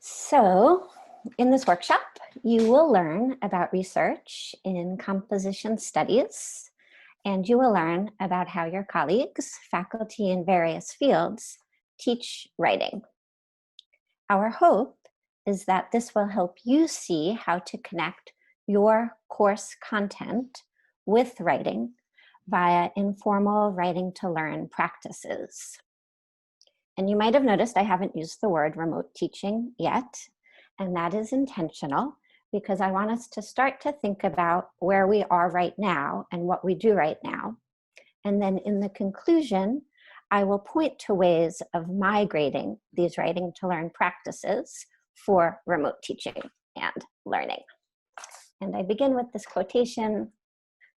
So, in this workshop, you will learn about research in composition studies, and you will learn about how your colleagues, faculty in various fields, teach writing. Our hope is that this will help you see how to connect your course content with writing via informal writing to learn practices. And you might have noticed I haven't used the word remote teaching yet, and that is intentional because I want us to start to think about where we are right now and what we do right now. And then in the conclusion, I will point to ways of migrating these writing to learn practices for remote teaching and learning. And I begin with this quotation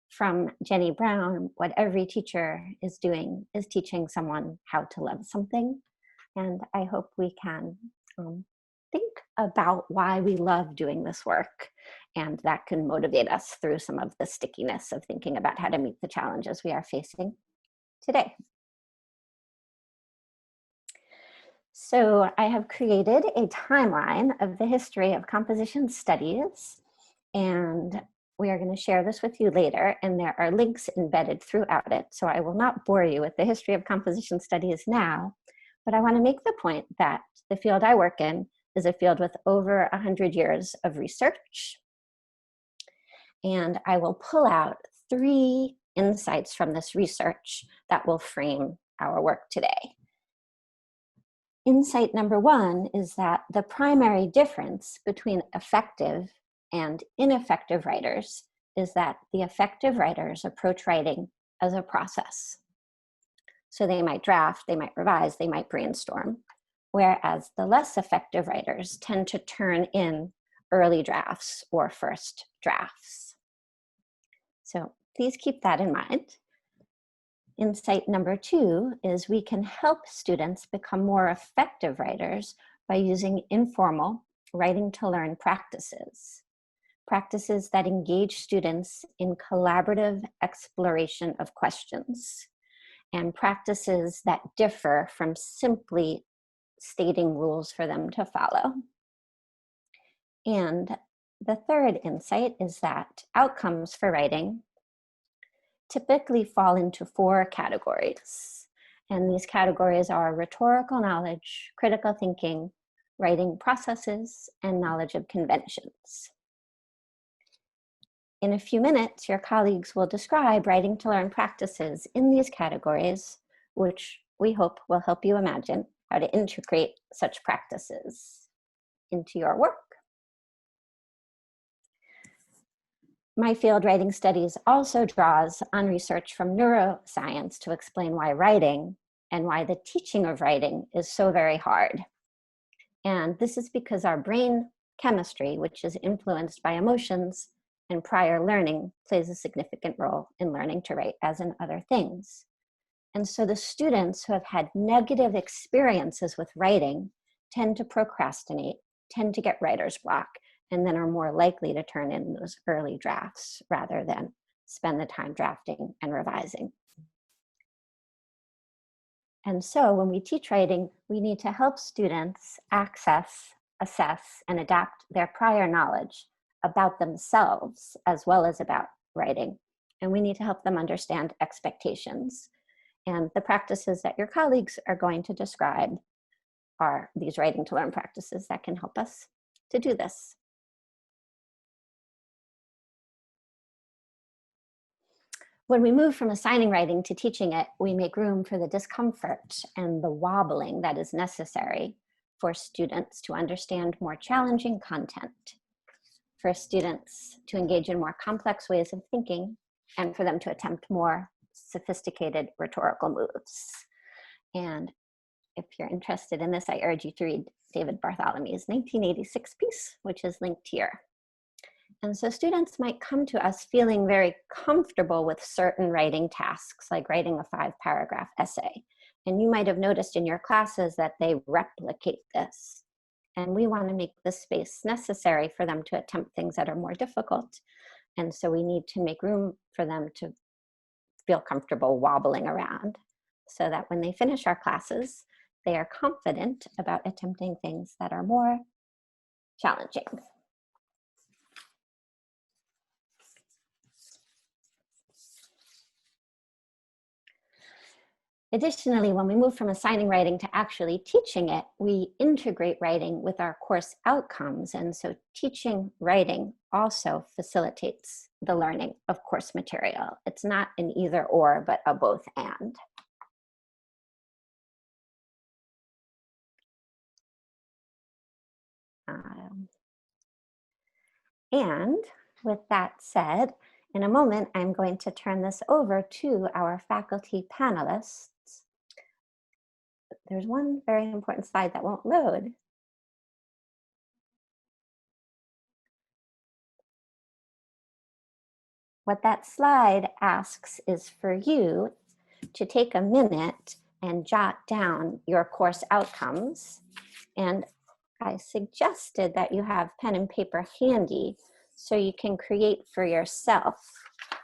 from Jenny Brown: what every teacher is doing is teaching someone how to love something. And I hope we can think about why we love doing this work, and that can motivate us through some of the stickiness of thinking about how to meet the challenges we are facing today. So I have created a timeline of the history of composition studies, and we are going to share this with you later, and there are links embedded throughout it. So I will not bore you with the history of composition studies now, but I want to make the point that the field I work in is a field with over 100 years of research. And I will pull out 3 insights from this research that will frame our work today. Insight number 1 is that the primary difference between effective and ineffective writers is that the effective writers approach writing as a process. So they might draft, they might revise, they might brainstorm, whereas the less effective writers tend to turn in early drafts or first drafts. So please keep that in mind. Insight number 2 is we can help students become more effective writers by using informal writing to learn practices. Practices that engage students in collaborative exploration of questions, and practices that differ from simply stating rules for them to follow. And the third insight is that outcomes for writing typically fall into 4 categories. And these categories are rhetorical knowledge, critical thinking, writing processes, and knowledge of conventions. In a few minutes, your colleagues will describe writing to learn practices in these categories, which we hope will help you imagine how to integrate such practices into your work. My field, writing studies, also draws on research from neuroscience to explain why writing and why the teaching of writing is so very hard. And this is because our brain chemistry, which is influenced by emotions and prior learning, plays a significant role in learning to write, as in other things. And so the students who have had negative experiences with writing tend to procrastinate, tend to get writer's block, and then are more likely to turn in those early drafts rather than spend the time drafting and revising. And so when we teach writing, we need to help students access, assess, and adapt their prior knowledge about themselves as well as about writing. And we need to help them understand expectations. And the practices that your colleagues are going to describe are these writing to learn practices that can help us to do this. When we move from assigning writing to teaching it, we make room for the discomfort and the wobbling that is necessary for students to understand more challenging content, for students to engage in more complex ways of thinking, and for them to attempt more sophisticated rhetorical moves. And if you're interested in this, I urge you to read David Bartholomew's 1986 piece, which is linked here. And so students might come to us feeling very comfortable with certain writing tasks, like writing a 5-paragraph essay. And you might have noticed in your classes that they replicate this. And we want to make the space necessary for them to attempt things that are more difficult. And so we need to make room for them to feel comfortable wobbling around so that when they finish our classes, they are confident about attempting things that are more challenging. Additionally, when we move from assigning writing to actually teaching it, we integrate writing with our course outcomes. And so teaching writing also facilitates the learning of course material. It's not an either or, but a both and. And with that said, in a moment, I'm going to turn this over to our faculty panelists. There's one very important slide that won't load. What that slide asks is for you to take a minute and jot down your course outcomes. And I suggested that you have pen and paper handy so you can create for yourself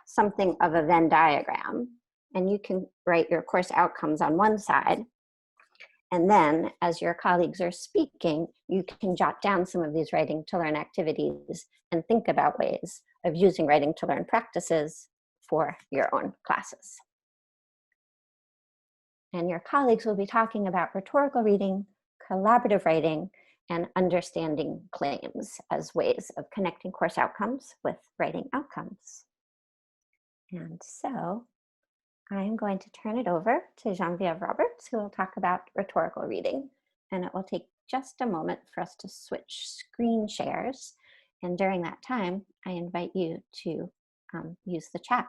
something of a Venn diagram. And you can write your course outcomes on one side. And then as your colleagues are speaking, you can jot down some of these writing to learn activities and think about ways of using writing to learn practices for your own classes. And your colleagues will be talking about rhetorical reading, collaborative writing, and understanding claims as ways of connecting course outcomes with writing outcomes. And so I'm going to turn it over to Geneviève Roberts, who will talk about rhetorical reading. And it will take just a moment for us to switch screen shares. And during that time, I invite you to use the chat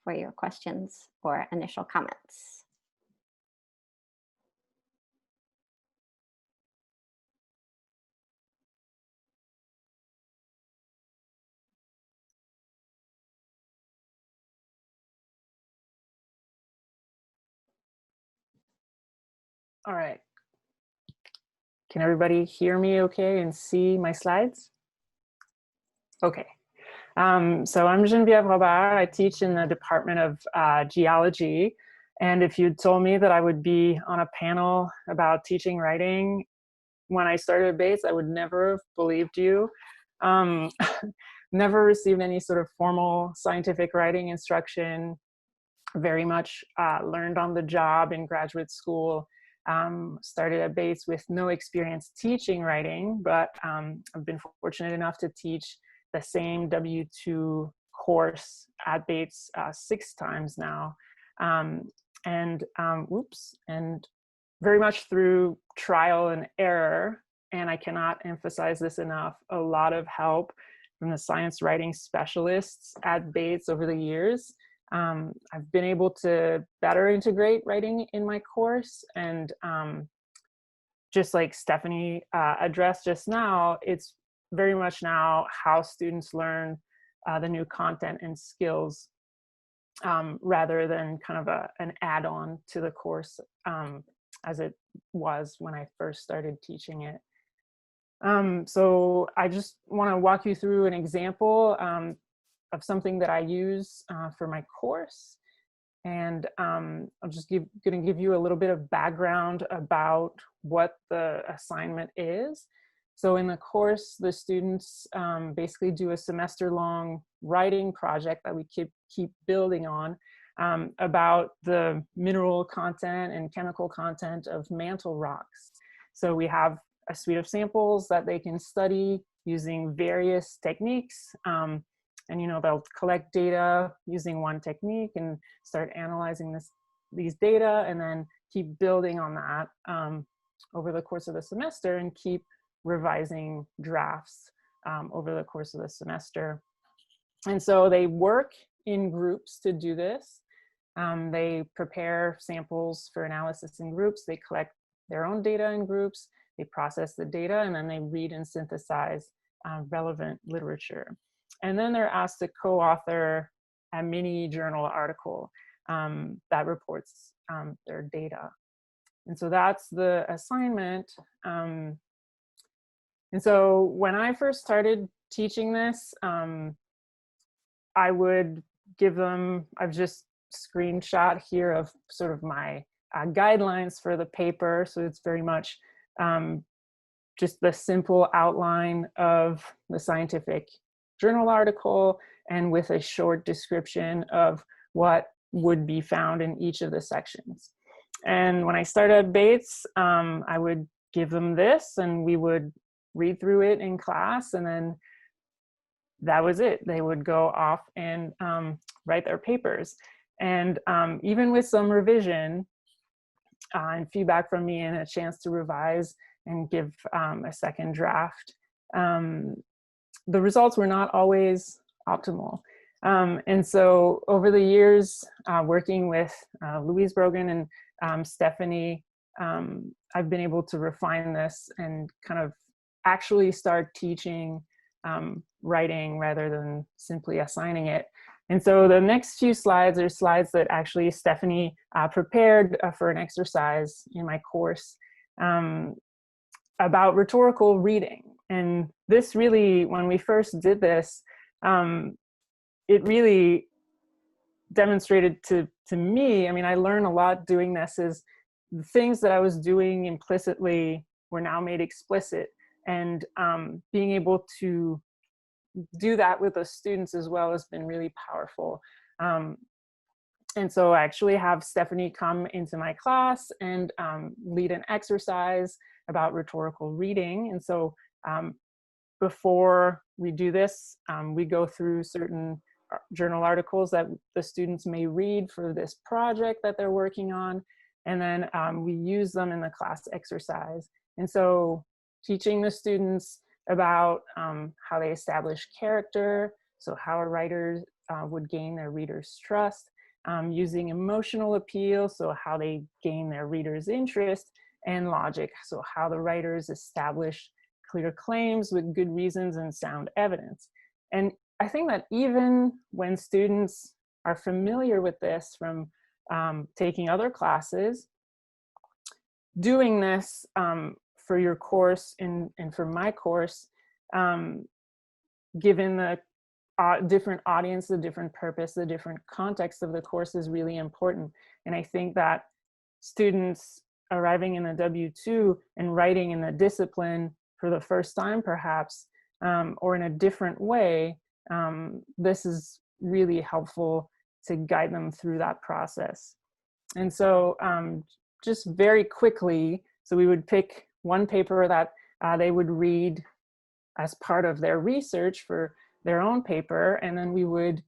for your questions or initial comments. All right. Can everybody hear me okay and see my slides? Okay. So I'm Geneviève Robert. I teach in the Department of Geology. And if you'd told me that I would be on a panel about teaching writing when I started at Bates, I would never have believed you. Never received any sort of formal scientific writing instruction. Very much learned on the job in graduate school. Started at Bates with no experience teaching writing, but I've been fortunate enough to teach the same W2 course at Bates 6 times now. And very much through trial and error, and I cannot emphasize this enough, a lot of help from the science writing specialists at Bates over the years. I've been able to better integrate writing in my course, and just like Stephanie addressed just now, it's very much now how students learn the new content and skills rather than kind of an add-on to the course as it was when I first started teaching it. So I just want to walk you through an example of something that I use for my course. And I'm just going to give you a little bit of background about what the assignment is. So in the course, the students basically do a semester-long writing project that we keep building on about the mineral content and chemical content of mantle rocks. So we have a suite of samples that they can study using various techniques. And they'll collect data using one technique and start analyzing these data, and then keep building on that over the course of the semester, and keep revising drafts over the course of the semester. And so they work in groups to do this. They prepare samples for analysis in groups. They collect their own data in groups. They process the data, and then they read and synthesize relevant literature. And then they're asked to co-author a mini journal article that reports their data. And so that's the assignment. And so when I first started teaching this, I would give them, I've just screenshot here of sort of my guidelines for the paper. So it's very much just the simple outline of the scientific journal article and with a short description of what would be found in each of the sections. And when I started at Bates, I would give them this and we would read through it in class, and then that was it. They would go off and write their papers. And even with some revision and feedback from me and a chance to revise and give a second draft, the results were not always optimal. And so over the years, working with Louise Brogan and Stephanie, I've been able to refine this and kind of actually start teaching writing rather than simply assigning it. And so the next few slides are slides that actually Stephanie prepared for an exercise in my course about rhetorical reading. And this really, when we first did this, it really demonstrated to me, I mean, I learned a lot doing this, is the things that I was doing implicitly were now made explicit. And being able to do that with the students as well has been really powerful. And so I actually have Stephanie come into my class and lead an exercise about rhetorical reading. And so before we do this, we go through certain journal articles that the students may read for this project that they're working on. And then we use them in the class exercise. And so teaching the students about how they establish character, so how a writer would gain their readers' trust, using emotional appeal, so how they gain their readers' interest, and logic, so how the writers establish clear claims with good reasons and sound evidence. And I think that even when students are familiar with this from taking other classes, doing this for your course and for my course, given the different audience, the different purpose, the different context of the course is really important. And I think that students arriving in the W-2 and writing in the discipline for the first time perhaps, or in a different way, this is really helpful to guide them through that process. And so just very quickly, so we would pick one paper that they would read as part of their research for their own paper, and then we would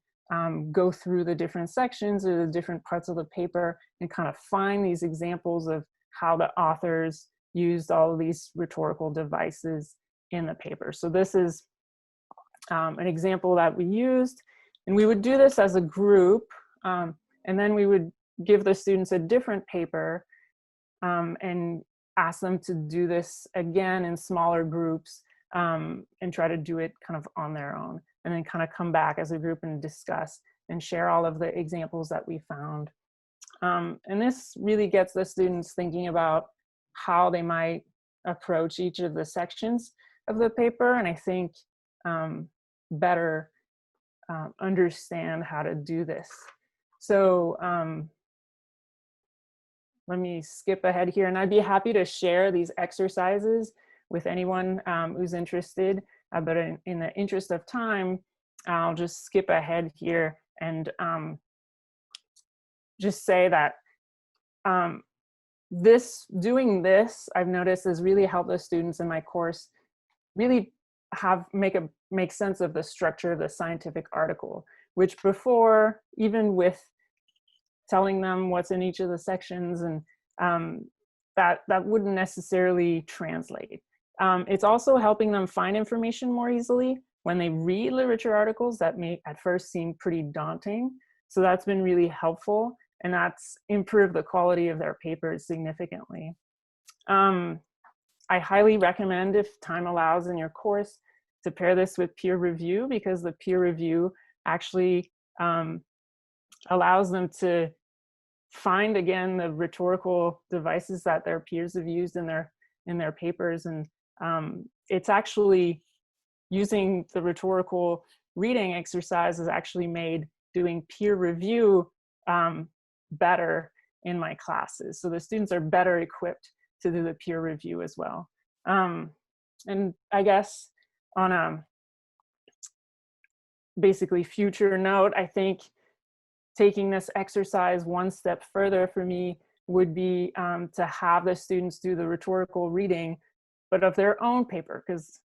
go through the different sections or the different parts of the paper and kind of find these examples of how the authors used all of these rhetorical devices in the paper. So this is an example that we used, and we would do this as a group, and then we would give the students a different paper and ask them to do this again in smaller groups and try to do it kind of on their own, and then kind of come back as a group and discuss and share all of the examples that we found. And this really gets the students thinking about how they might approach each of the sections of the paper, and I think better understand how to do this. So let me skip ahead here, and I'd be happy to share these exercises with anyone who's interested, but in the interest of time, I'll just skip ahead here and just say that doing this, I've noticed, has really helped the students in my course really make sense of the structure of the scientific article, which before, even with telling them what's in each of the sections, and that wouldn't necessarily translate. It's also helping them find information more easily when they read literature articles that may at first seem pretty daunting. So that's been really helpful, and that's improved the quality of their papers significantly. I highly recommend, if time allows in your course, to pair this with peer review, because the peer review actually allows them to find again the rhetorical devices that their peers have used in their papers, and it's actually using the rhetorical reading exercise has actually made doing peer review better in my classes. So the students are better equipped to do the peer review as well. And I guess on a basically future note, I think taking this exercise one step further for me would be to have the students do the rhetorical reading, but of their own paper, because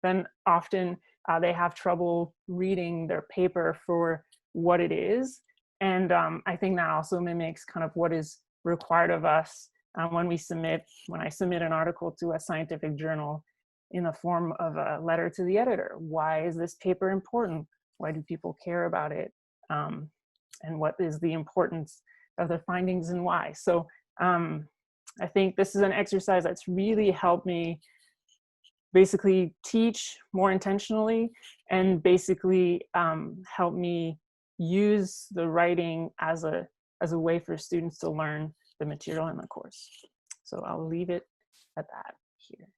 then often they have trouble reading their paper for what it is. And I think that also mimics kind of what is required of us when I submit an article to a scientific journal in the form of a letter to the editor. Why is this paper important? Why do people care about it? And what is the importance of the findings and why? So I think this is an exercise that's really helped me basically teach more intentionally and basically help me use the writing as a way for students to learn the material in the course. So I'll leave it at that here.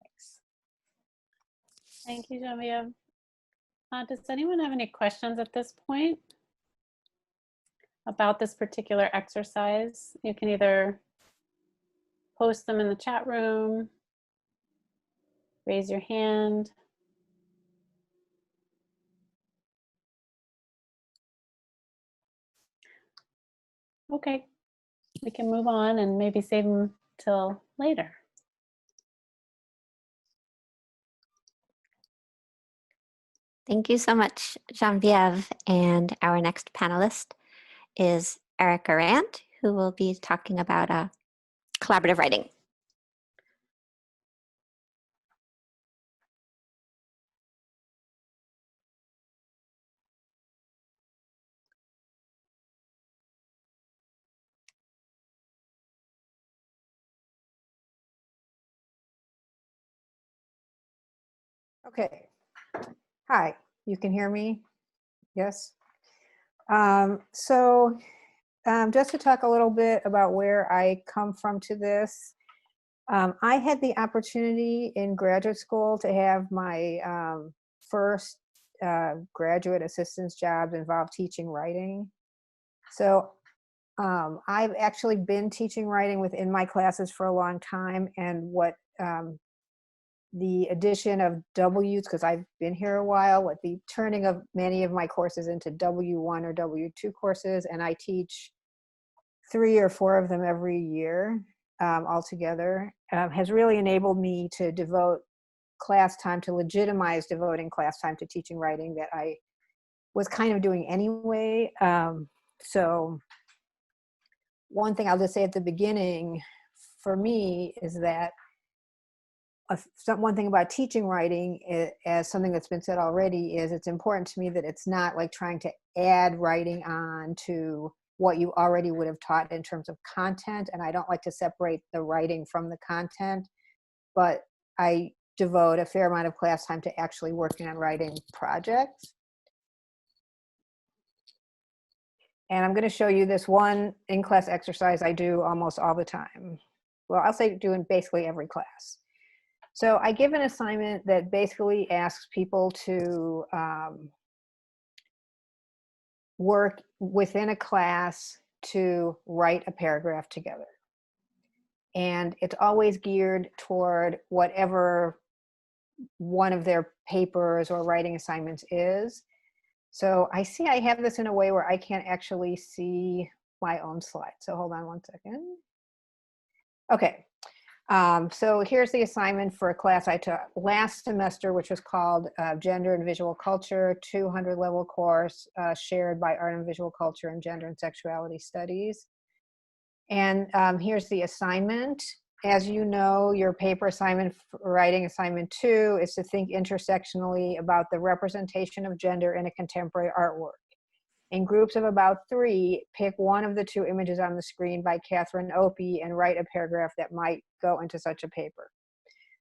Thanks. Thank you, Genevieve. Does anyone have any questions at this point about this particular exercise? You can either post them in the chat room, raise your hand. Okay, we can move on and maybe save them till later. Thank you so much, Genevieve. And our next panelist is Erica Rand, who will be talking about collaborative writing. Okay. Hi, you can hear me? Yes. Just to talk a little bit about where I come from to this, I had the opportunity in graduate school to have my first graduate assistance job involve teaching writing. So I've actually been teaching writing within my classes for a long time, and what the addition of W's, because I've been here a while, with the turning of many of my courses into W1 or W2 courses, and I teach 3 or 4 of them every year altogether, has really enabled me to devote class time, to legitimize devoting class time to teaching writing that I was kind of doing anyway. So one thing I'll just say at the beginning for me is that one thing about teaching writing, as something that's been said already, is it's important to me that it's not like trying to add writing on to what you already would have taught in terms of content. And I don't like to separate the writing from the content, but I devote a fair amount of class time to actually working on writing projects. And I'm going to show you this one in-class exercise I do almost all the time. Well, I'll say do in basically every class. So I give an assignment that basically asks people to work within a class to write a paragraph together. And it's always geared toward whatever one of their papers or writing assignments is. So I see I have this in a way where I can't actually see my own slide. So hold on one second. Okay. So here's the assignment for a class I took last semester, which was called Gender and Visual Culture, 200 level course shared by Art and Visual Culture and Gender and Sexuality Studies. And here's the assignment. As you know, your paper assignment, writing assignment 2, is to think intersectionally about the representation of gender in a contemporary artwork. In groups of about 3, pick one of the 2 images on the screen by Catherine Opie and write a paragraph that might go into such a paper.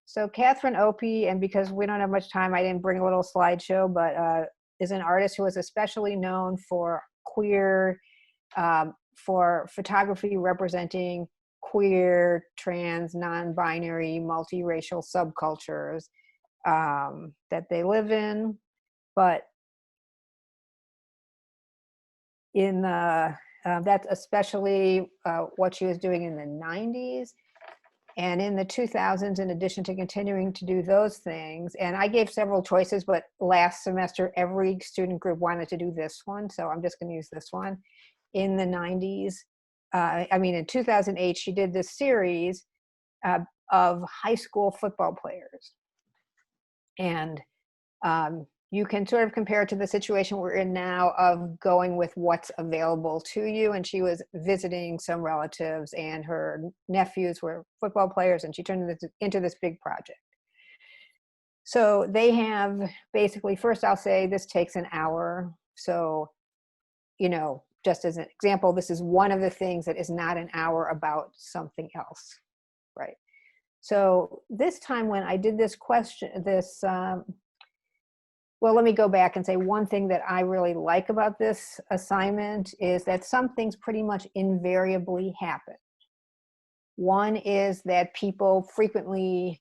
So Catherine Opie, and because we don't have much time, I didn't bring a little slideshow, but is an artist who is especially known for for photography representing queer, trans, non-binary, multiracial subcultures that they live in. But in the that's especially what she was doing in the 90s. And in the 2000s, in addition to continuing to do those things, and I gave several choices, but last semester, every student group wanted to do this one. So I'm just going to use this one. In the 90s, in 2008, she did this series of high school football players. And you can sort of compare it to the situation we're in now of going with what's available to you. And she was visiting some relatives, and her nephews were football players, and she turned it into this big project. So they have basically, first I'll say this takes an hour. So, just as an example, this is one of the things that is not an hour about something else, right? So this time when I did this question, well, let me go back and say one thing that I really like about this assignment is that some things pretty much invariably happen. One is that people frequently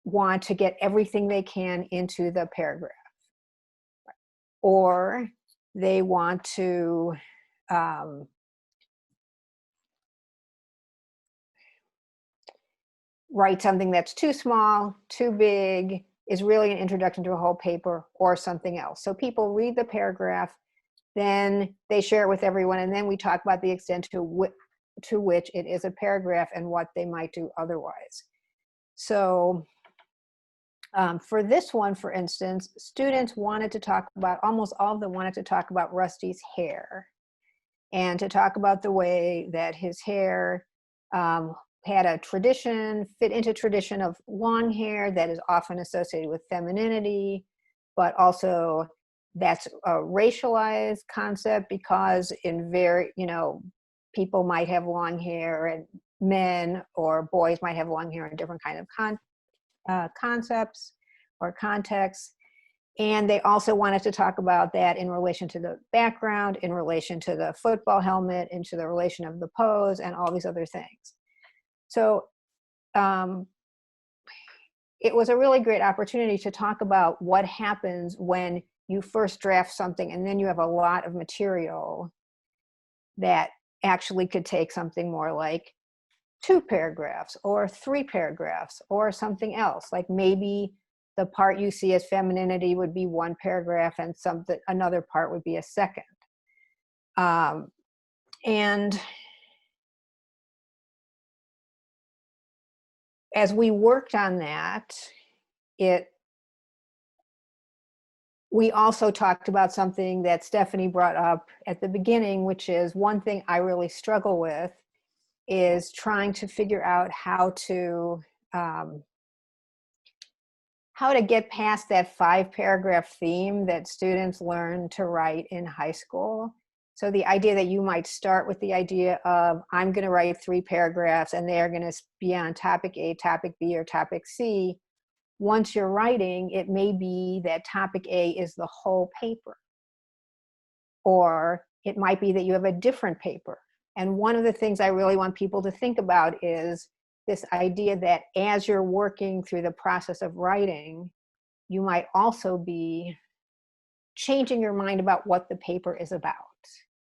want to get everything they can into the paragraph, or they want to write something that's too small, too big, is really an introduction to a whole paper, or something else. So people read the paragraph, then they share it with everyone, and then we talk about the extent to which it is a paragraph and what they might do otherwise. So for this one, for instance, students wanted to talk about, almost all of them wanted to talk about Rusty's hair, and to talk about the way that his hair had a tradition, fit into tradition of long hair that is often associated with femininity, but also that's a racialized concept because people might have long hair, and men or boys might have long hair in different kind of concepts or contexts. And they also wanted to talk about that in relation to the background, in relation to the football helmet, into the relation of the pose, and all these other things. So it was a really great opportunity to talk about what happens when you first draft something and then you have a lot of material that actually could take something more like 2 paragraphs or 3 paragraphs or something else. Like maybe the part you see as femininity would be 1 paragraph and another part would be a second. And as we worked on that, we also talked about something that Stephanie brought up at the beginning, which is one thing I really struggle with is trying to figure out how to get past that 5-paragraph theme that students learn to write in high school. So the idea that you might start with the idea of, I'm going to write 3 paragraphs and they're going to be on topic A, topic B, or topic C. Once you're writing, it may be that topic A is the whole paper. Or it might be that you have a different paper. And one of the things I really want people to think about is this idea that as you're working through the process of writing, you might also be changing your mind about what the paper is about.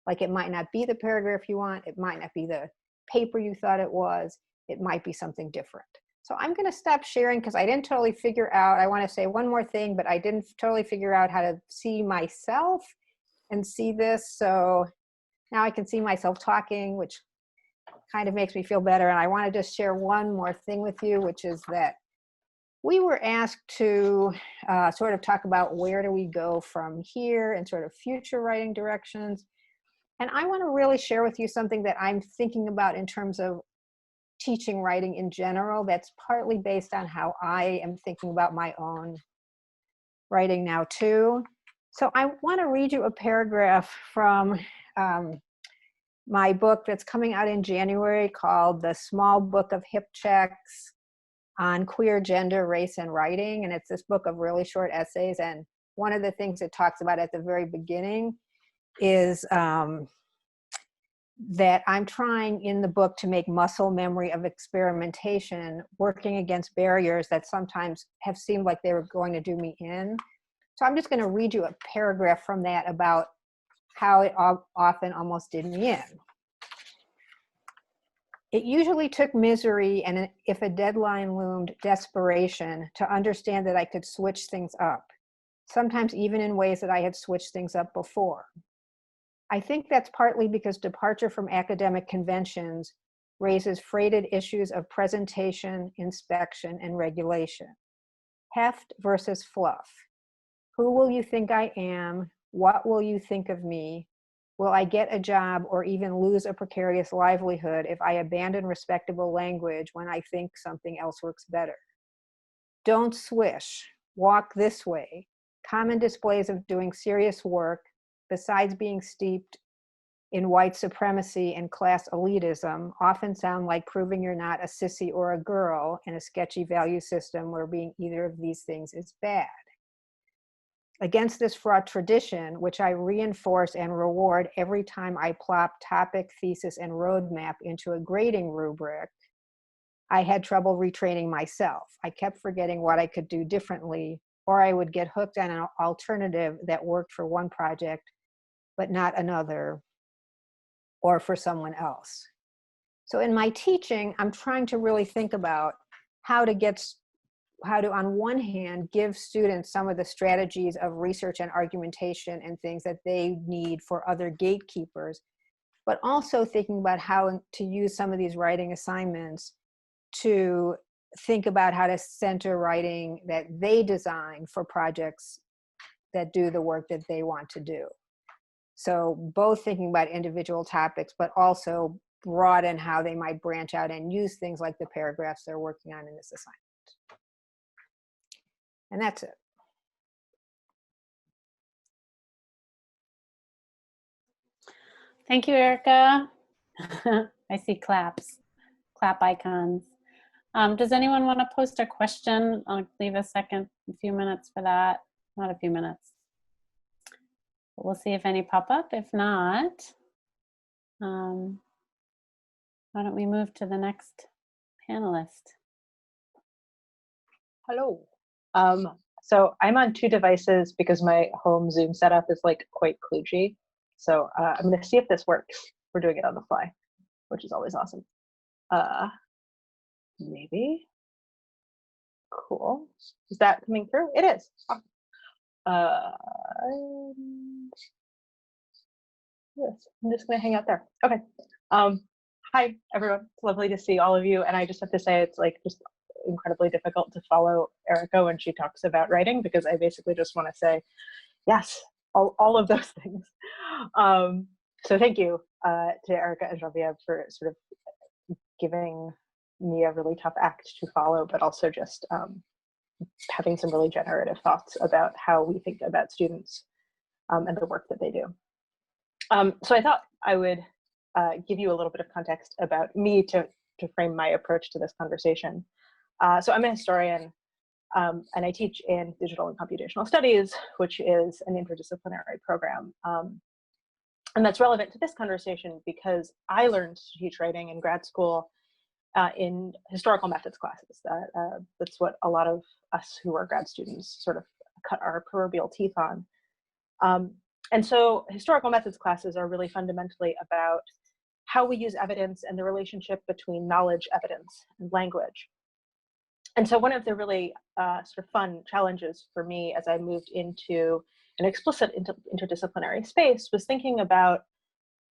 Like it might not be the paragraph you want, it might not be the paper you thought it was, it might be something different. So I'm going to stop sharing because I didn't totally figure out, I want to say one more thing, but I didn't totally figure out how to see myself and see this. So now I can see myself talking, which kind of makes me feel better. And I want to just share one more thing with you, which is that we were asked to sort of talk about where do we go from here and sort of future writing directions. And I want to really share with you something that I'm thinking about in terms of teaching writing in general that's partly based on how I am thinking about my own writing now too. So I want to read you a paragraph from my book that's coming out in January called The Small Book of Hip Checks on Queer Gender, Race, and Writing. And it's this book of really short essays. And one of the things it talks about at the very beginning is that I'm trying in the book to make muscle memory of experimentation, working against barriers that sometimes have seemed like they were going to do me in. So I'm just going to read you a paragraph from that about how it often almost did me in. It usually took misery and if a deadline loomed, desperation to understand that I could switch things up, sometimes even in ways that I had switched things up before. I think that's partly because departure from academic conventions raises freighted issues of presentation, inspection, and regulation. Heft versus fluff. Who will you think I am? What will you think of me? Will I get a job or even lose a precarious livelihood if I abandon respectable language when I think something else works better? Don't swish. Walk this way. Common displays of doing serious work, besides being steeped in white supremacy and class elitism, often sound like proving you're not a sissy or a girl in a sketchy value system where being either of these things is bad. Against this fraught tradition, which I reinforce and reward every time I plop topic, thesis, and roadmap into a grading rubric, I had trouble retraining myself. I kept forgetting what I could do differently, or I would get hooked on an alternative that worked for one project, but not another, or for someone else. So in my teaching, I'm trying to really think about how to, on one hand, give students some of the strategies of research and argumentation and things that they need for other gatekeepers, but also thinking about how to use some of these writing assignments to think about how to center writing that they design for projects that do the work that they want to do. So both thinking about individual topics, but also broaden how they might branch out and use things like the paragraphs they're working on in this assignment. And that's it. Thank you, Erica. I see claps, clap icons. Does anyone want to post a question? I'll leave a few minutes for that. Not a few minutes. We'll see if any pop up. If not, why don't we move to the next panelist? Hello. So I'm on 2 devices because my home Zoom setup is like quite kludgy. So I'm going to see if this works. We're doing it on the fly, which is always awesome. Maybe. Cool. Is that coming through? It is. Yes, I'm just going to hang out there. Okay. Hi, everyone. It's lovely to see all of you. And I just have to say, it's like just incredibly difficult to follow Erica when she talks about writing, because I basically just want to say, yes, all of those things. So thank you to Erica and Genevieve for sort of giving me a really tough act to follow, but also just having some really generative thoughts about how we think about students and the work that they do. So I thought I would give you a little bit of context about me to frame my approach to this conversation. So I'm a historian, and I teach in digital and computational studies, which is an interdisciplinary program. And that's relevant to this conversation because I learned to teach writing in grad school in historical methods classes. That's what a lot of us who are grad students sort of cut our proverbial teeth on. And so historical methods classes are really fundamentally about how we use evidence and the relationship between knowledge, evidence, and language. And so one of the really sort of fun challenges for me as I moved into an explicit interdisciplinary space was thinking about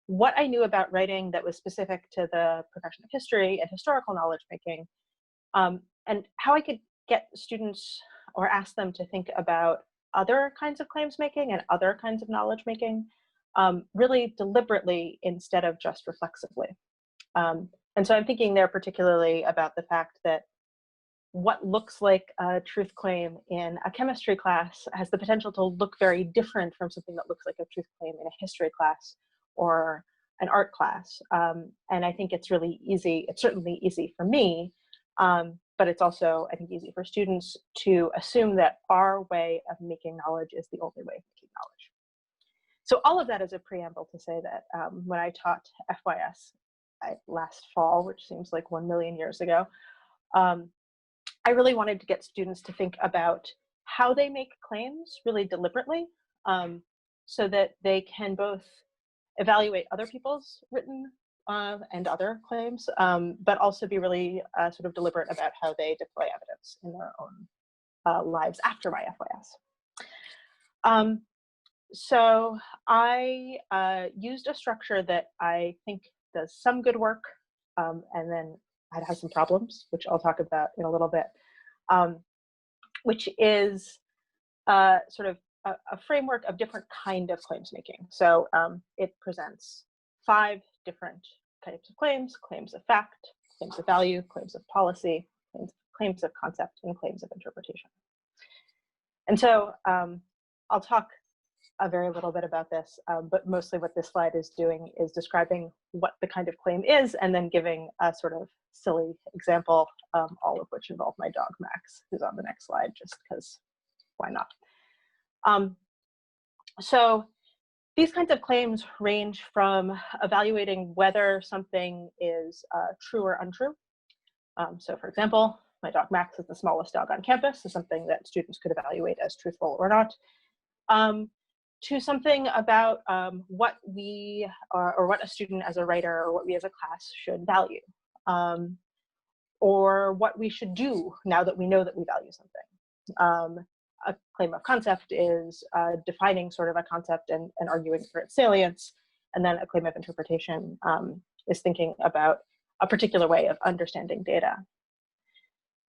what I knew about writing that was specific to the profession of history and historical knowledge making, and how I could get students or ask them to think about other kinds of claims making and other kinds of knowledge making really deliberately instead of just reflexively. And so I'm thinking there particularly about the fact that what looks like a truth claim in a chemistry class has the potential to look very different from something that looks like a truth claim in a history class or an art class. And I think it's really easy, it's certainly easy for me, but it's also, I think, easy for students to assume that our way of making knowledge is the only way of making knowledge. So all of that is a preamble to say that when I taught FYS last fall, which seems like 1 million years ago, I really wanted to get students to think about how they make claims really deliberately, so that they can both evaluate other people's written and other claims, but also be really sort of deliberate about how they deploy evidence in their own lives after my FYS. So I used a structure that I think does some good work, and then it has some problems, which I'll talk about in a little bit, which is sort of a framework of different kind of claims making. So it presents 5 different types of claims: claims of fact, claims of value, claims of policy, claims of concept, and claims of interpretation. And so I'll talk a very little bit about this, but mostly what this slide is doing is describing what the kind of claim is and then giving a sort of silly example, all of which involve my dog Max, who's on the next slide, just because why not? So these kinds of claims range from evaluating whether something is true or untrue. So for example, my dog Max is the smallest dog on campus, is something that students could evaluate as truthful or not, to something about what we or what a student as a writer or what we as a class should value, or what we should do now that we know that we value something. A claim of concept is defining sort of a concept and arguing for its salience. And then a claim of interpretation is thinking about a particular way of understanding data.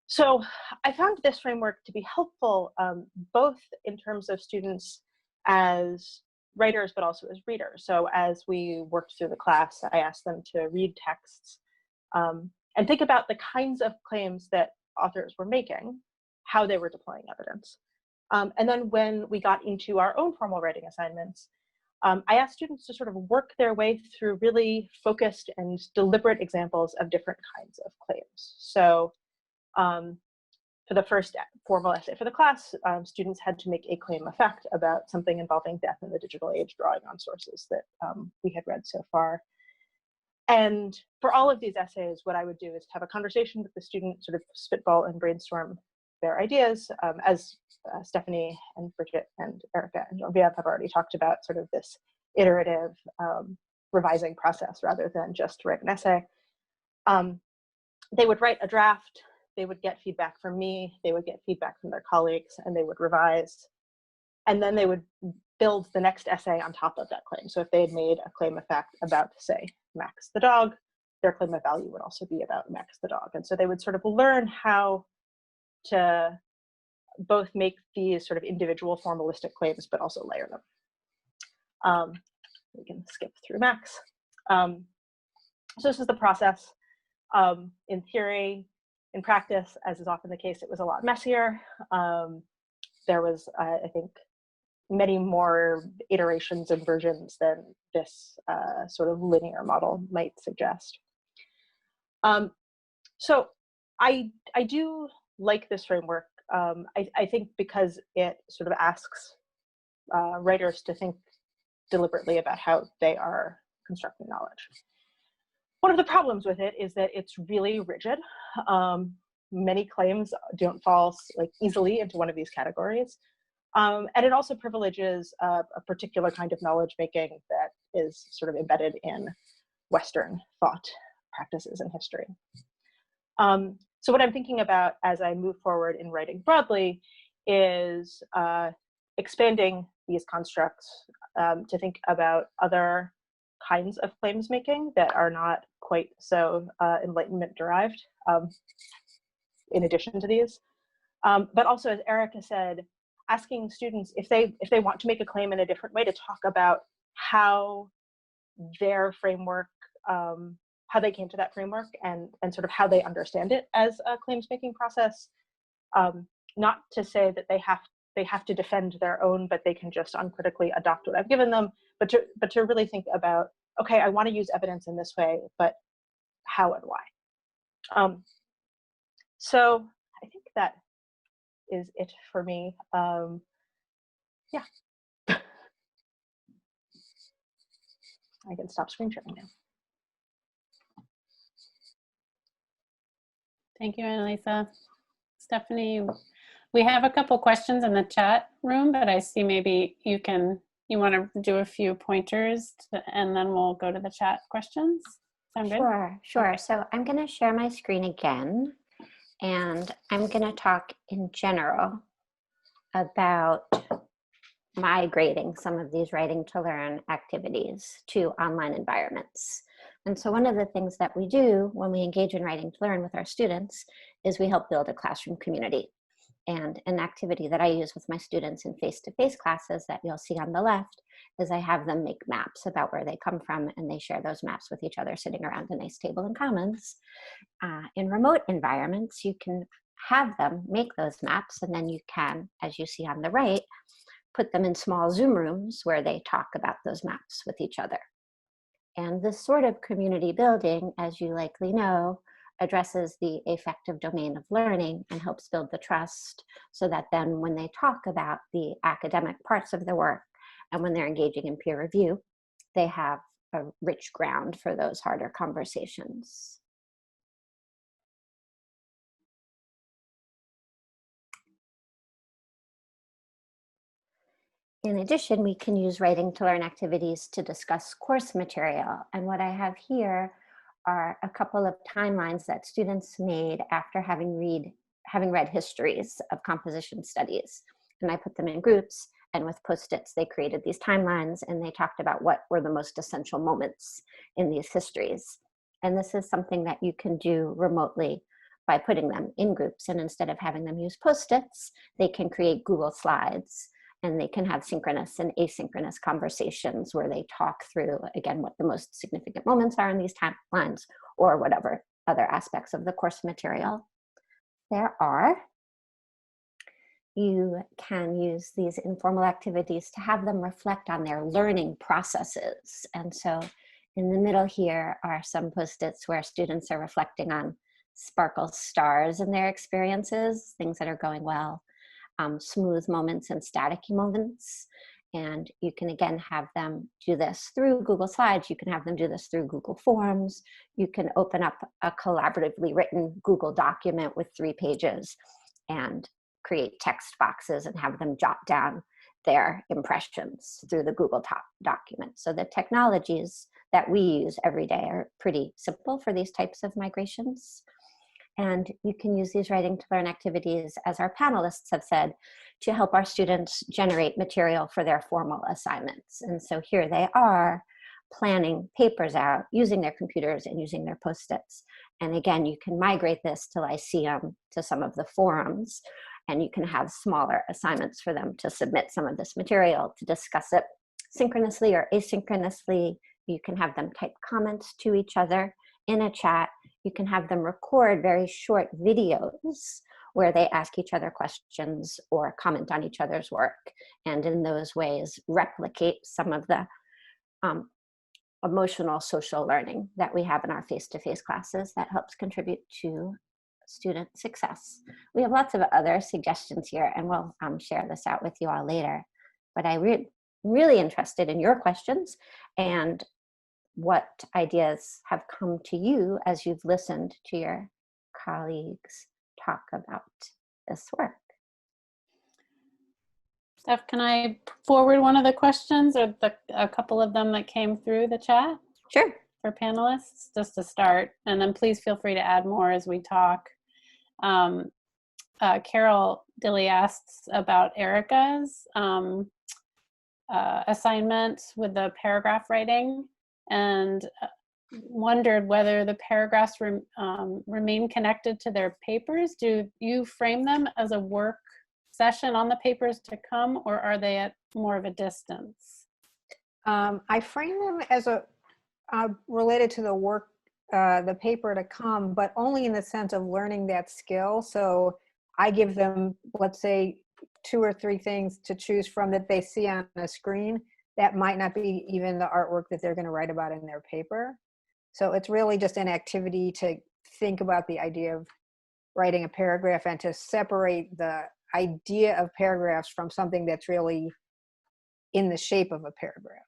So I found this framework to be helpful, both in terms of students as writers, but also as readers. So as we worked through the class, I asked them to read texts and think about the kinds of claims that authors were making, how they were deploying evidence. And then when we got into our own formal writing assignments, I asked students to sort of work their way through really focused and deliberate examples of different kinds of claims. So for the first formal essay for the class, students had to make a claim of fact about something involving death in the digital age, drawing on sources that we had read so far. And for all of these essays, what I would do is have a conversation with the student, sort of spitball and brainstorm their ideas, as Stephanie and Bridget and Erica and Genevieve have already talked about, sort of this iterative revising process rather than just write an essay. They would write a draft, they would get feedback from me, they would get feedback from their colleagues, and they would revise. And then they would build the next essay on top of that claim. So if they had made a claim of fact about, say, Max the dog, their claim of value would also be about Max the dog. And so they would sort of learn how to both make these sort of individual formalistic claims, but also layer them. We can skip through Max. So this is the process. In theory, in practice, as is often the case, it was a lot messier. There was, I think, many more iterations and versions than this sort of linear model might suggest. So I do like this framework. I think because it sort of asks writers to think deliberately about how they are constructing knowledge. One of the problems with it is that it's really rigid. Many claims don't fall easily into one of these categories. And it also privileges a particular kind of knowledge making that is sort of embedded in Western thought practices and history. So what I'm thinking about as I move forward in writing broadly is expanding these constructs to think about other kinds of claims making that are not quite so Enlightenment derived, in addition to these. But also, as Erica said, asking students if they want to make a claim in a different way, to talk about how their framework, how they came to that framework, and sort of how they understand it as a claims making process. Not to say that they have to defend their own, but they can just uncritically adopt what I've given them, but to really think about, okay, I want to use evidence in this way, but how and why. So I think that is it for me. Yeah. I can stop screen sharing now. Thank you, Annalisa. Stephanie, we have a couple questions in the chat room, but I see maybe you want to do a few pointers and then we'll go to the chat questions. Sound good? Sure. So I'm going to share my screen again, and I'm going to talk in general about migrating some of these writing to learn activities to online environments. And so one of the things that we do when we engage in writing to learn with our students is we help build a classroom community. And an activity that I use with my students in face-to-face classes that you'll see on the left is I have them make maps about where they come from, and they share those maps with each other sitting around a nice table in commons. In remote environments, you can have them make those maps, and then you can, as you see on the right, put them in small Zoom rooms where they talk about those maps with each other. And this sort of community building, as you likely know, addresses the affective domain of learning and helps build the trust so that then when they talk about the academic parts of the work and when they're engaging in peer review, they have a rich ground for those harder conversations. In addition, we can use writing to learn activities to discuss course material. And what I have here are a couple of timelines that students made after having read histories of composition studies. And I put them in groups, and with Post-its, they created these timelines, and they talked about what were the most essential moments in these histories. And this is something that you can do remotely by putting them in groups. And instead of having them use Post-its, they can create Google Slides, and they can have synchronous and asynchronous conversations where they talk through, again, what the most significant moments are in these timelines or whatever other aspects of the course material there are. You can use these informal activities to have them reflect on their learning processes. And so in the middle here are some Post-its where students are reflecting on sparkle stars in their experiences, things that are going well. Smooth moments and staticky moments. And you can again have them do this through Google Slides. You can have them do this through Google Forms. You can open up a collaboratively written Google document with 3 pages and create text boxes and have them jot down their impressions through the Google document. So the technologies that we use every day are pretty simple for these types of migrations. And you can use these writing to learn activities, as our panelists have said, to help our students generate material for their formal assignments. And so here they are planning papers out using their computers and using their Post-its. And again, you can migrate this to Lyceum, to some of the forums, and you can have smaller assignments for them to submit some of this material, to discuss it synchronously or asynchronously. You can have them type comments to each other in a chat. You can have them record very short videos where they ask each other questions or comment on each other's work, and in those ways replicate some of the emotional social learning that we have in our face-to-face classes that helps contribute to student success. We have lots of other suggestions here, and we'll share this out with you all later. But I'm really interested in your questions and what ideas have come to you as you've listened to your colleagues talk about this work. Steph, can I forward one of the questions or a couple of them that came through the chat? Sure. For panelists, just to start, and then please feel free to add more as we talk. Carol Dilly asks about Erica's assignment with the paragraph writing, and wondered whether the paragraphs remain connected to their papers. Do you frame them as a work session on the papers to come, or are they at more of a distance? I frame them as related to the work, the paper to come, but only in the sense of learning that skill. So I give them, let's say, 2 or 3 things to choose from that they see on a screen that might not be even the artwork that they're going to write about in their paper. So it's really just an activity to think about the idea of writing a paragraph and to separate the idea of paragraphs from something that's really in the shape of a paragraph.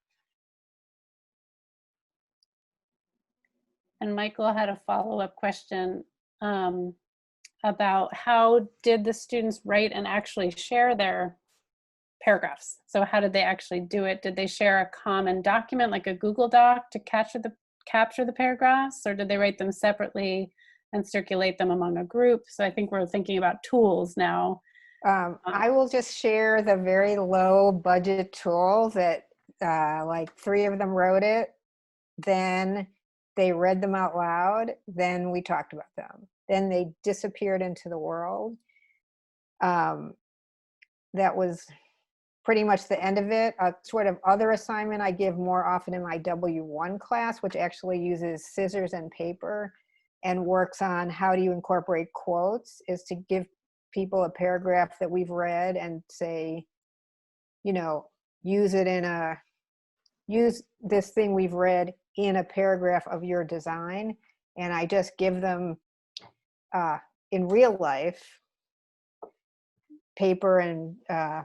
And Michael had a follow-up question about how did the students write and actually share their paragraphs? So how did they actually do it? Did they share a common document like a Google Doc to capture capture the paragraphs, or did they write them separately and circulate them among a group? So I think we're thinking about tools now. I will just share the very low budget tool that like 3 of them wrote it. Then they read them out loud. Then we talked about them. Then they disappeared into the world. That was pretty much the end of it. A sort of other assignment I give more often in my W1 class, which actually uses scissors and paper and works on how do you incorporate quotes, is to give people a paragraph that we've read and say, you know, use this thing we've read in a paragraph of your design. And I just give them in real life paper and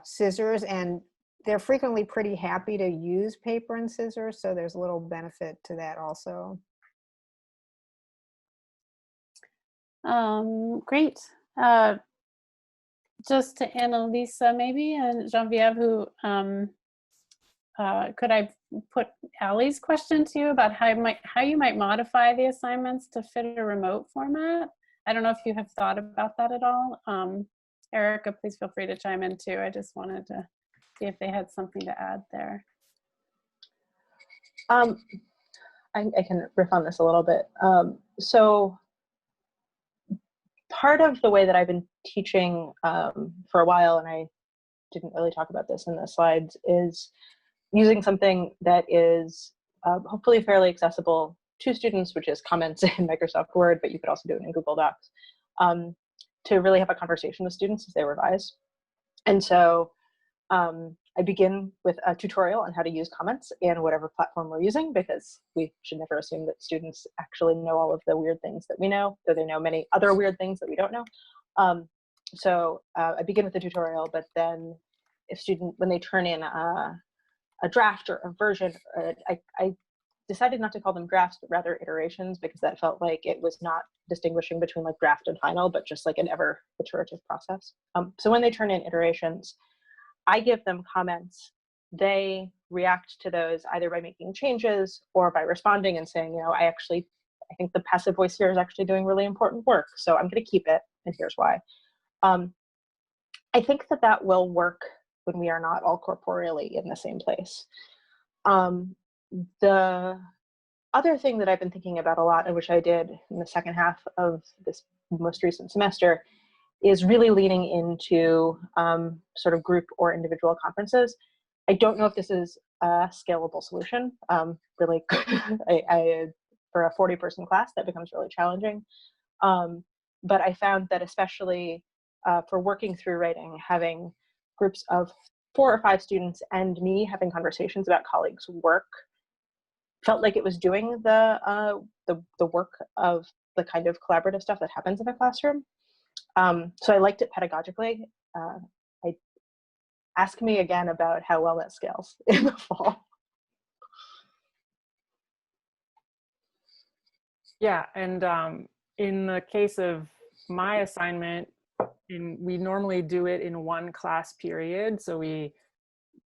scissors, and they're frequently pretty happy to use paper and scissors, so there's a little benefit to that also. Great. Just to Annalisa maybe, and Genevieve, who could I put Allie's question to you about how you might modify the assignments to fit a remote format? I don't know if you have thought about that at all. Erica, please feel free to chime in too. I just wanted to see if they had something to add there. I can riff on this a little bit. So part of the way that I've been teaching for a while, and I didn't really talk about this in the slides, is using something that is hopefully fairly accessible to students, which is comments in Microsoft Word, but you could also do it in Google Docs, to really have a conversation with students as they revise. And so I begin with a tutorial on how to use comments in whatever platform we're using, because we should never assume that students actually know all of the weird things that we know, though they know many other weird things that we don't know. So I begin with the tutorial, but then when they turn in a draft or a version, I decided not to call them drafts, but rather iterations, because that felt like it was not distinguishing between like draft and final, but just like an ever iterative process. So when they turn in iterations, I give them comments. They react to those either by making changes or by responding and saying, you know, I think the passive voice here is actually doing really important work, so I'm going to keep it, and here's why. I think that will work when we are not all corporeally in the same place. The other thing that I've been thinking about a lot, and which I did in the second half of this most recent semester, is really leaning into sort of group or individual conferences. I don't know if this is a scalable solution. Really, for a 40-person class, that becomes really challenging. But I found that especially for working through writing, having groups of 4 or 5 students and me having conversations about colleagues' work felt like it was doing the work of the kind of collaborative stuff that happens in a classroom. So I liked it pedagogically. Ask me again about how well that scales in the fall. Yeah, and in the case of my assignment, we normally do it in one class period. So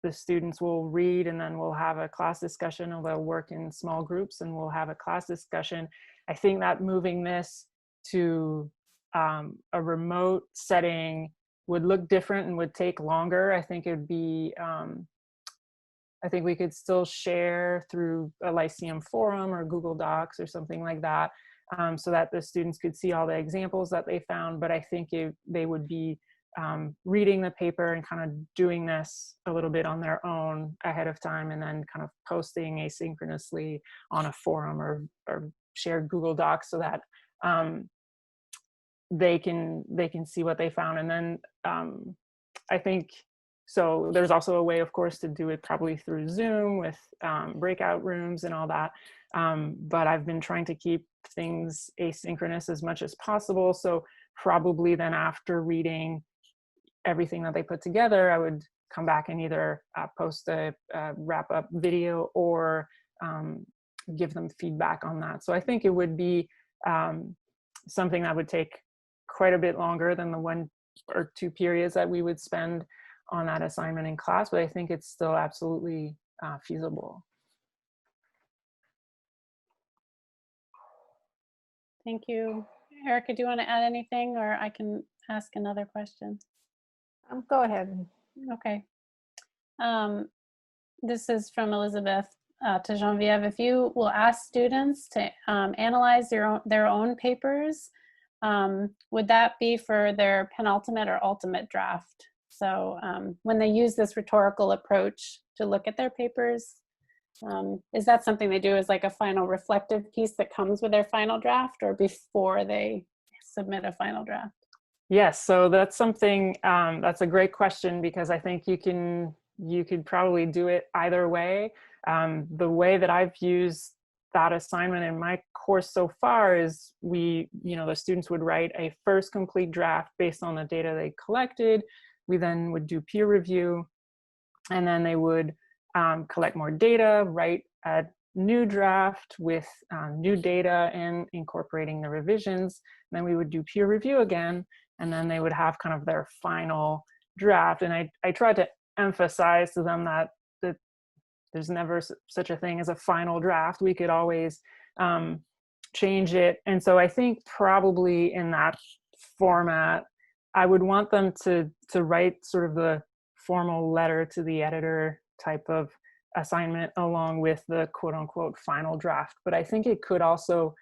the students will read, and then we'll have a class discussion, or they'll work in small groups and we'll have a class discussion. I think that moving this to a remote setting would look different and would take longer. I think it'd be, I think we could still share through a Lyceum forum or Google Docs or something like that, so that the students could see all the examples that they found. But I think they would be reading the paper and kind of doing this a little bit on their own ahead of time, and then kind of posting asynchronously on a forum or shared Google Docs, so that they can see what they found. And then I think, so there's also a way, of course, to do it probably through Zoom with breakout rooms and all that. But I've been trying to keep things asynchronous as much as possible. So probably then after reading everything that they put together, I would come back and either post a wrap-up video or give them feedback on that. So I think it would be something that would take quite a bit longer than the 1 or 2 periods that we would spend on that assignment in class, but I think it's still absolutely feasible. Thank you. Erica, do you want to add anything, or I can ask another question? Go ahead. Okay. This is from Elizabeth to Genevieve. If you will ask students to analyze their own papers, would that be for their penultimate or ultimate draft? So when they use this rhetorical approach to look at their papers, is that something they do as like a final reflective piece that comes with their final draft, or before they submit a final draft? Yes, so that's something, that's a great question, because I think you could probably do it either way. The way that I've used that assignment in my course so far is the students would write a first complete draft based on the data they collected. We then would do peer review, and then they would collect more data, write a new draft with new data and incorporating the revisions. And then we would do peer review again, and then they would have kind of their final draft. And I tried to emphasize to them that there's never such a thing as a final draft. We could always change it. And so I think probably in that format, I would want them to write sort of the formal letter to the editor type of assignment along with the quote unquote final draft. But I think it could also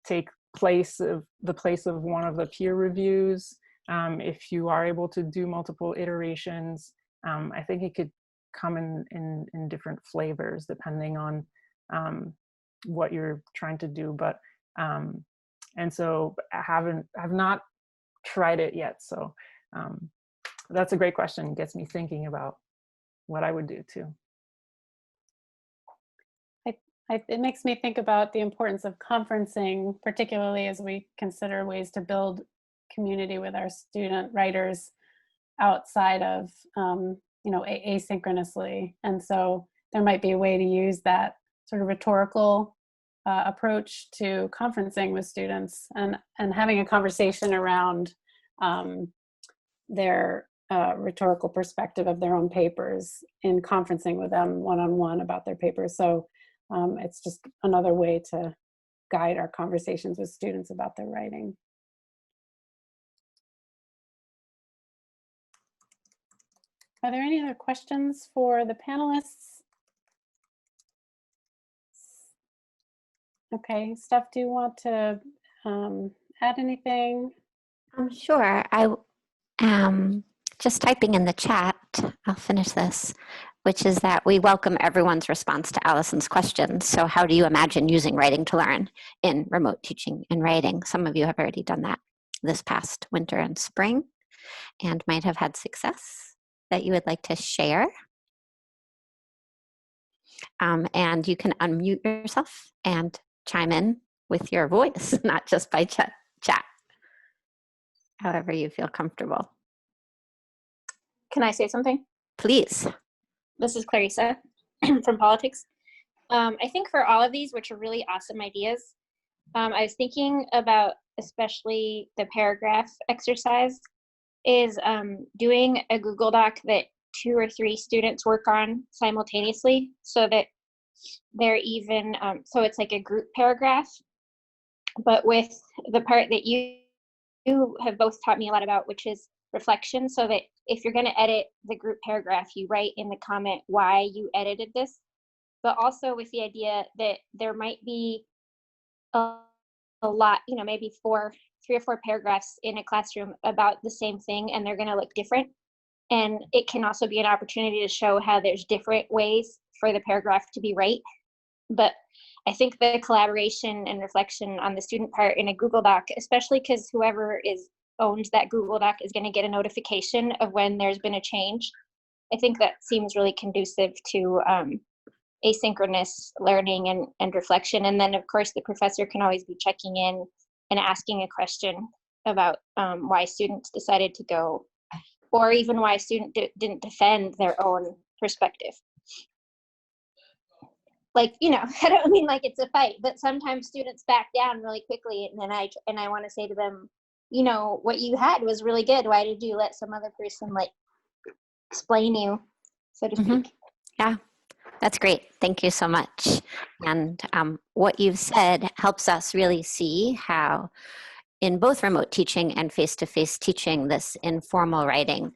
take the place of one of the peer reviews. If you are able to do multiple iterations, I think it could come in different flavors depending on what you're trying to do. But and so I've not tried it yet. So that's a great question. It gets me thinking about what I would do too. It makes me think about the importance of conferencing, particularly as we consider ways to build community with our student writers outside of, asynchronously. And so there might be a way to use that sort of rhetorical approach to conferencing with students and having a conversation around their rhetorical perspective of their own papers in conferencing with them one-on-one about their papers. So it's just another way to guide our conversations with students about their writing. Are there any other questions for the panelists? Okay, Steph, do you want to add anything? Sure. I am just typing in the chat. I'll finish this, which is that we welcome everyone's response to Allison's question. So how do you imagine using writing to learn in remote teaching and writing? Some of you have already done that this past winter and spring and might have had success that you would like to share. And you can unmute yourself and chime in with your voice, not just by chat, however you feel comfortable. Can I say something? Please. This is Clarissa from Politics. I think for all of these, which are really awesome ideas, I was thinking about especially the paragraph exercise, is doing a Google Doc that 2 or 3 students work on simultaneously, so that they're even, so it's like a group paragraph, but with the part that you have both taught me a lot about, which is reflection, so that if you're going to edit the group paragraph, you write in the comment why you edited this, but also with the idea that there might be a lot, maybe 3 or 4 paragraphs in a classroom about the same thing, and they're going to look different. And it can also be an opportunity to show how there's different ways for the paragraph to be right. But I think the collaboration and reflection on the student part in a Google Doc, especially because whoever owns that Google Doc is going to get a notification of when there's been a change. I think that seems really conducive to asynchronous learning and reflection. And then, of course, the professor can always be checking in and asking a question about why students decided to go, or even why a student didn't defend their own perspective. Like, I don't mean like it's a fight, but sometimes students back down really quickly, and then I want to say to them, what you had was really good. Why did you let some other person explain you, so to speak? Yeah, That's great. Thank you so much. And what you've said helps us really see how in both remote teaching and face-to-face teaching, this informal writing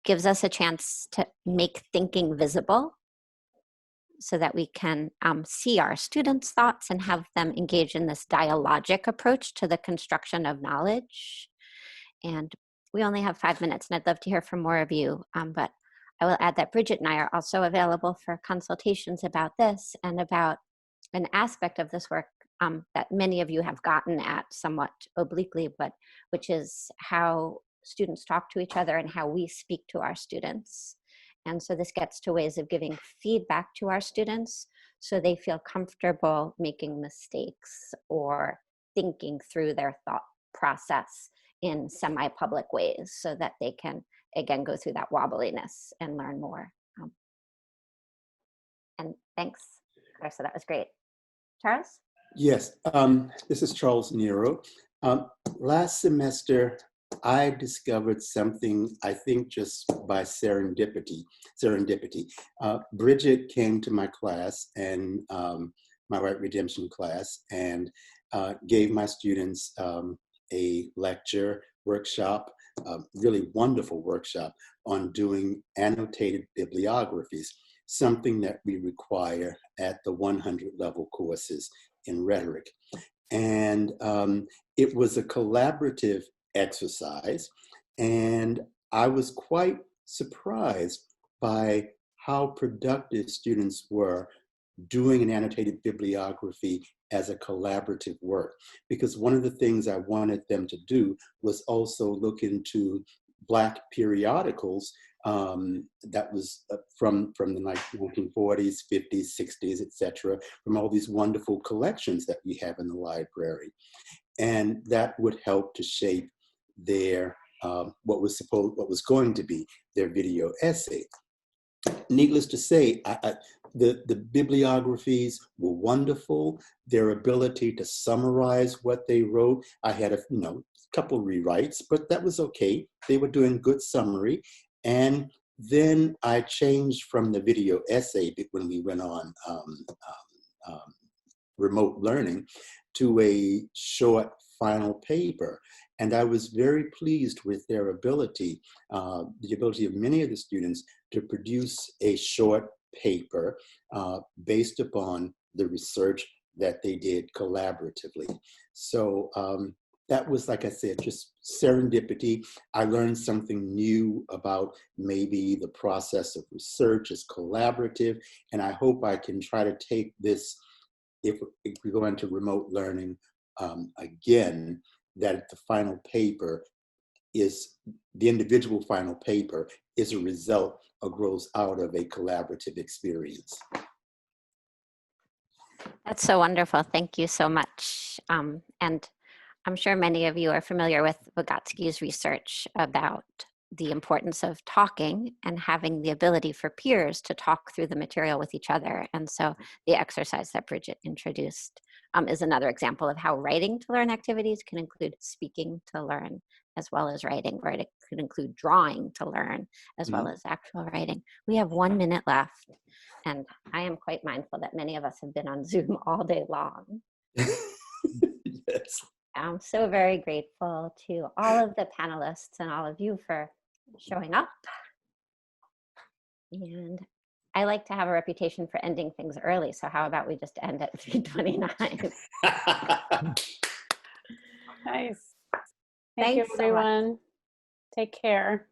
gives us a chance to make thinking visible so that we can see our students' thoughts and have them engage in this dialogic approach to the construction of knowledge. And we only have 5 minutes, and I'd love to hear from more of you, but I will add that Bridget and I are also available for consultations about this and about an aspect of this work that many of you have gotten at somewhat obliquely, but which is how students talk to each other and how we speak to our students. And so this gets to ways of giving feedback to our students so they feel comfortable making mistakes or thinking through their thought process in semi-public ways so that they can, again, go through that wobbliness and learn more. And thanks, Clarissa, that was great. Charles? Yes, this is Charles Nero. Last semester, I discovered something, I think just by serendipity. Bridget came to my class, and my Right Redemption class, and gave my students a lecture workshop, really wonderful workshop on doing annotated bibliographies, something that we require at the 100 level courses in rhetoric. And it was a collaborative exercise, and I was quite surprised by how productive students were doing an annotated bibliography as a collaborative work. Because one of the things I wanted them to do was also look into Black periodicals that was from the 1940s, 50s, 60s, etc., from all these wonderful collections that we have in the library. And that would help to shape their, what was going to be their video essay. Needless to say, the bibliographies were wonderful. Their ability to summarize what they wrote, I had a couple rewrites, but that was okay. They were doing good summary. And then I changed from the video essay when we went on remote learning to a short final paper. And I was very pleased with their ability, the ability of many of the students to produce a short paper based upon the research that they did collaboratively. So that was, like I said, just serendipity. I learned something new about maybe the process of research is collaborative, and I hope I can try to take this, if we go into remote learning again, that the final paper is, the individual final paper is a result or grows out of a collaborative experience. That's so wonderful. Thank you so much. And I'm sure many of you are familiar with Vygotsky's research about the importance of talking and having the ability for peers to talk through the material with each other. And so the exercise that Bridget introduced is another example of how writing to learn activities can include speaking to learn as well as writing, or it could include drawing to learn as well as actual writing. We have 1 minute left, and I am quite mindful that many of us have been on Zoom all day long. Yes. I'm so very grateful to all of the panelists and all of you for showing up. And I like to have a reputation for ending things early, so how about we just end at 3:29? Nice. Thanks Thank you, so much. everyone. Take care.